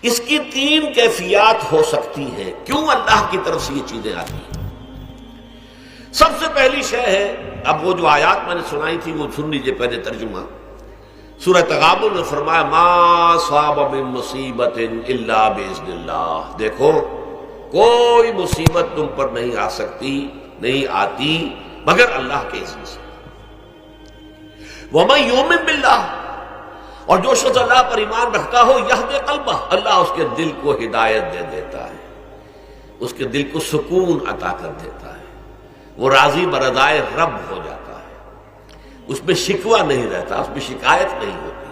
اس کی تین کیفیات ہو سکتی ہیں. کیوں اللہ کی طرف سے یہ چیزیں آتی ہیں؟ سب سے پہلی شے ہے، اب وہ جو آیات میں نے سنائی تھی وہ سن لیجیے پہلے ترجمہ. سورہ تغابن میں فرمایا ما صاب من مصیبت الا باذن اللہ. دیکھو کوئی مصیبت تم پر نہیں آ سکتی، نہیں آتی مگر اللہ کے اذن سے. ومن یؤمن باللہ، اور جو شخص اللہ پر ایمان رکھتا ہو یہدی قلبہ، اللہ اس کے دل کو ہدایت دے دیتا ہے، اس کے دل کو سکون عطا کر دیتا ہے. وہ راضی برضائے رب ہو جاتا ہے، اس میں شکوہ نہیں رہتا، اس میں شکایت نہیں ہوتی،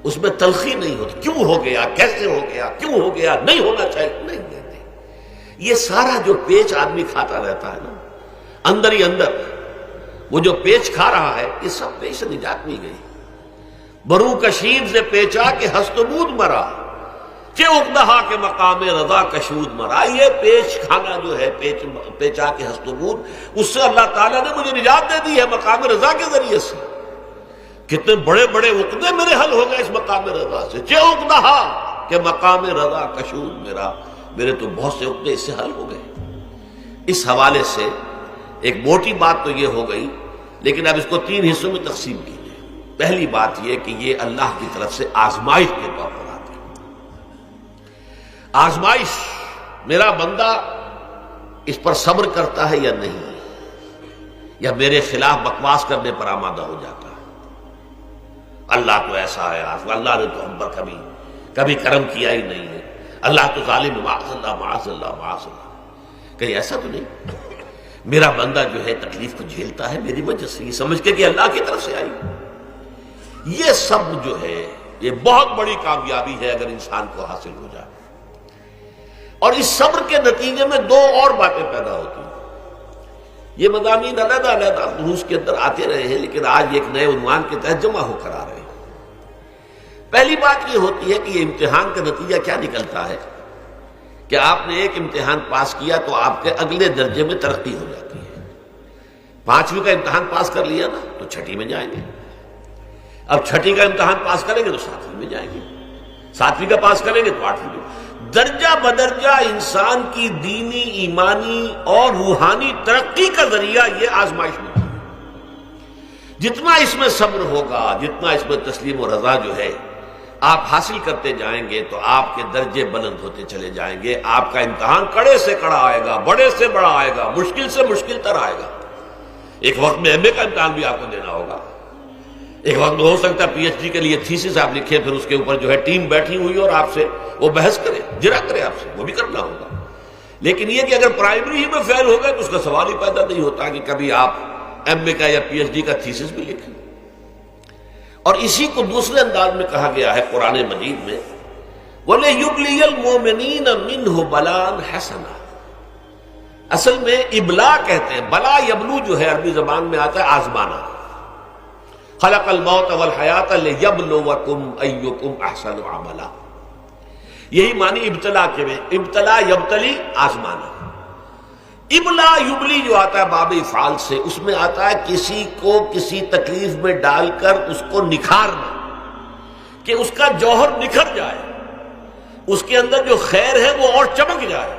اس میں تلخی نہیں ہوتی. کیوں ہو گیا، کیسے ہو گیا، کیوں ہو گیا، نہیں ہونا چاہیے، نہیں دیتے. یہ سارا جو پیچ آدمی کھاتا رہتا ہے نا اندر ہی اندر، وہ جو پیچ کھا رہا ہے، یہ سب پیچ سے نجات نہیں گئی. برو کشید سے پیچا کہ ہست بود مرا، کہ اقدہا کے مقام رضا کشود مرا. یہ پیچ کھانا جو ہے، پیچا کے ہست بود، اس سے اللہ تعالیٰ نے مجھے نجات دے دی ہے مقام رضا کے ذریعے سے. کتنے بڑے بڑے عقدے میرے حل ہو گئے اس مقام رضا سے. کہ اقدہا کہ مقام رضا کشود میرا، میرے تو بہت سے عقدے اس سے حل ہو گئے. اس حوالے سے ایک موٹی بات تو یہ ہو گئی، لیکن اب اس کو تین حصوں میں تقسیم کیجیے. پہلی بات یہ کہ یہ اللہ کی طرف سے آزمائش کے طور پر آتی ہے. آزمائش، میرا بندہ اس پر صبر کرتا ہے یا نہیں، یا میرے خلاف بکواس کرنے پر آمادہ ہو جاتا ہے. اللہ تو ایسا ہے، اللہ نے تو ہم پر کبھی کرم کیا ہی نہیں ہے، اللہ تو ظالم، معاذ اللہ معاذ اللہ معاذ اللہ. کہیں ایسا تو نہیں، میرا بندہ جو ہے تکلیف کو جھیلتا ہے میری وجہ سے، یہ سمجھ کے کہ اللہ کی طرف سے آئی. یہ سب جو ہے یہ بہت بڑی کامیابی ہے اگر انسان کو حاصل ہو جائے. اور اس صبر کے نتیجے میں دو اور باتیں پیدا ہوتی ہیں. یہ مضامین علیحدہ علیحدہ دروس کے اندر آتے رہے ہیں، لیکن آج ایک نئے عنوان کے تحت جمع ہو کر آ رہے ہیں. پہلی بات یہ ہوتی ہے کہ یہ امتحان کا نتیجہ کیا نکلتا ہے کہ آپ نے ایک امتحان پاس کیا تو آپ کے اگلے درجے میں ترقی ہو جاتی ہے. 5ویں کا امتحان پاس کر لیا نا تو 6ٹھی میں جائیں گے. اب 6ٹھی کا امتحان پاس کریں گے تو 7ویں میں جائیں گے. 7ویں کا پاس کریں گے تو 8ویں میں. درجہ بدرجہ انسان کی دینی، ایمانی اور روحانی ترقی کا ذریعہ یہ آزمائش میں. جتنا اس میں صبر ہوگا، جتنا اس میں تسلیم و رضا جو ہے آپ حاصل کرتے جائیں گے تو آپ کے درجے بلند ہوتے چلے جائیں گے. آپ کا امتحان کڑے سے کڑا آئے گا، بڑے سے بڑا آئے گا، مشکل سے مشکل تر آئے گا. ایک وقت میں ایم اے کا امتحان بھی آپ کو دینا ہوگا. ایک وقت ہو سکتا ہے پی ایچ ڈی کے لیے تھیسس آپ لکھیں، پھر اس کے اوپر جو ہے ٹیم بیٹھی ہوئی اور آپ سے وہ بحث کرے، جرا کرے آپ سے، وہ بھی کرنا ہوگا. لیکن یہ کہ اگر پرائمری ہی میں فیل ہو گئے تو اس کا سوال ہی پیدا نہیں ہوتا کہ کبھی آپ ایم اے کا یا پی ایچ ڈی کا تھیسس بھی لکھیں. اور اسی کو دوسرے انداز میں کہا گیا ہے قرآن مجید میں وَلِيُبْلِيَ الْمُؤْمِنِينَ مِنْهُ بَلَاءً حَسَنًا. اصل میں ابلا کہتے ہیں، بلا یبلو جو ہے عربی زبان میں آتا ہے آزمانا. خلق الموت والحیات لیبلوکم ایکم احسن عملا. یہی معنی ابتلا کے میں، ابتلا یبتلی آزمانا. ابلا یبلی جو آتا ہے باب افعال سے، اس میں آتا ہے کسی کو کسی تکلیف میں ڈال کر اس کو نکھارنا، کہ اس کا جوہر نکھر جائے، اس کے اندر جو خیر ہے وہ اور چمک جائے،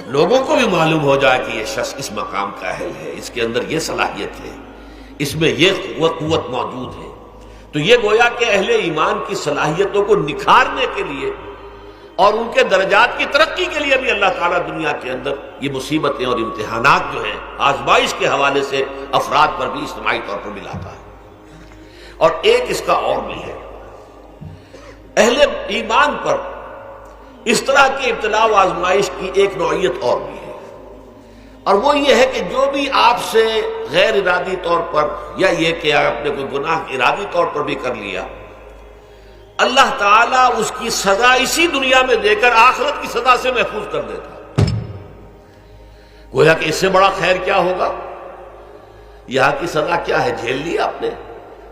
لوگوں کو بھی معلوم ہو جائے کہ یہ شخص اس مقام کا اہل ہے، اس کے اندر یہ صلاحیت ہے، اس میں یہ قوت موجود ہے. تو یہ گویا کہ اہل ایمان کی صلاحیتوں کو نکھارنے کے لیے اور ان کے درجات کی ترقی کے لیے بھی اللہ تعالیٰ دنیا کے اندر یہ مصیبتیں اور امتحانات جو ہیں آزمائش کے حوالے سے افراد پر بھی اجتماعی طور پر بھی لاتا ہے. اور ایک اس کا اور بھی ہے، اہل ایمان پر اس طرح کی ابتلاء و آزمائش کی ایک نوعیت اور بھی ہے، اور وہ یہ ہے کہ جو بھی آپ سے غیر ارادی طور پر یا یہ کہ آپ نے کوئی گناہ ارادی طور پر بھی کر لیا، اللہ تعالیٰ اس کی سزا اسی دنیا میں دے کر آخرت کی سزا سے محفوظ کر دیتا. گویا کہ اس سے بڑا خیر کیا ہوگا؟ یہاں کی سزا کیا ہے؟ جھیل لی آپ نے،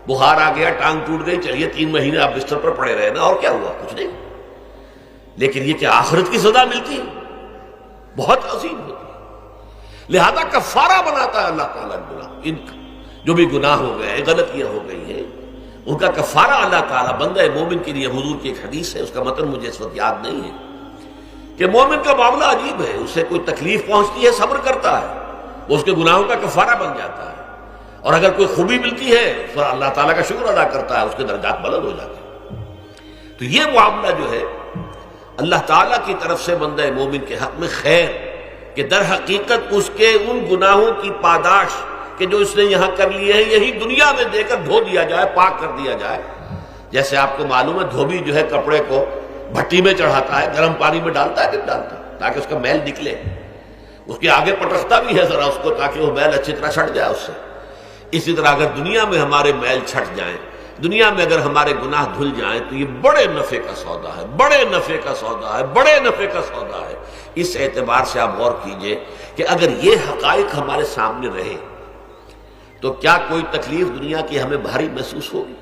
بخار آ گیا، ٹانگ ٹوٹ گئی، چلیے 3 مہینے آپ بستر پر پڑے رہے نا، اور کیا ہوا؟ کچھ نہیں. لیکن یہ کہ آخرت کی سزا ملتی ہے بہت عظیم ہوتی ہے. لہذا کفارہ بناتا ہے اللہ تعالیٰ گناہ، ان جو بھی گناہ ہو گئے، غلطیاں ہو گئی ہیں، ان کا کفارہ اللہ تعالیٰ بندہ مومن کے لیے، حضور کی ایک حدیث ہے، اس کا متن مجھے اس وقت یاد نہیں ہے، کہ مومن کا معاملہ عجیب ہے، اسے کوئی تکلیف پہنچتی ہے صبر کرتا ہے، وہ اس کے گناہوں کا کفارہ بن جاتا ہے، اور اگر کوئی خوبی ملتی ہے تو اللہ تعالیٰ کا شکر ادا کرتا ہے، اس کے درجات بلند ہو جاتے ہیں۔ تو یہ معاملہ جو ہے اللہ تعالیٰ کی طرف سے بندہ مومن کے حق میں خیر، کہ در حقیقت اس کے ان گناہوں کی پاداش کہ جو اس نے یہاں کر لیے ہیں یہی دنیا میں دے کر دھو دیا جائے، پاک کر دیا جائے۔ جیسے آپ کو معلوم ہے دھوبی جو ہے کپڑے کو بھٹی میں چڑھاتا ہے، گرم پانی میں ڈالتا ہے، نہیں ڈالتا، تاکہ اس کا میل نکلے، اس کے آگے پٹکتا بھی ہے ذرا اس کو، تاکہ وہ میل اچھی طرح چھٹ جائے اس سے۔ اسی طرح اگر دنیا میں ہمارے میل چھٹ جائیں، دنیا میں اگر ہمارے گناہ دھل جائیں، تو یہ بڑے نفع کا سودا ہے، بڑے نفع کا سودا ہے، بڑے نفع کا سودا ہے۔ اس اعتبار سے آپ غور کیجئے کہ اگر یہ حقائق ہمارے سامنے رہے تو کیا کوئی تکلیف دنیا کی ہمیں بھاری محسوس ہوگی؟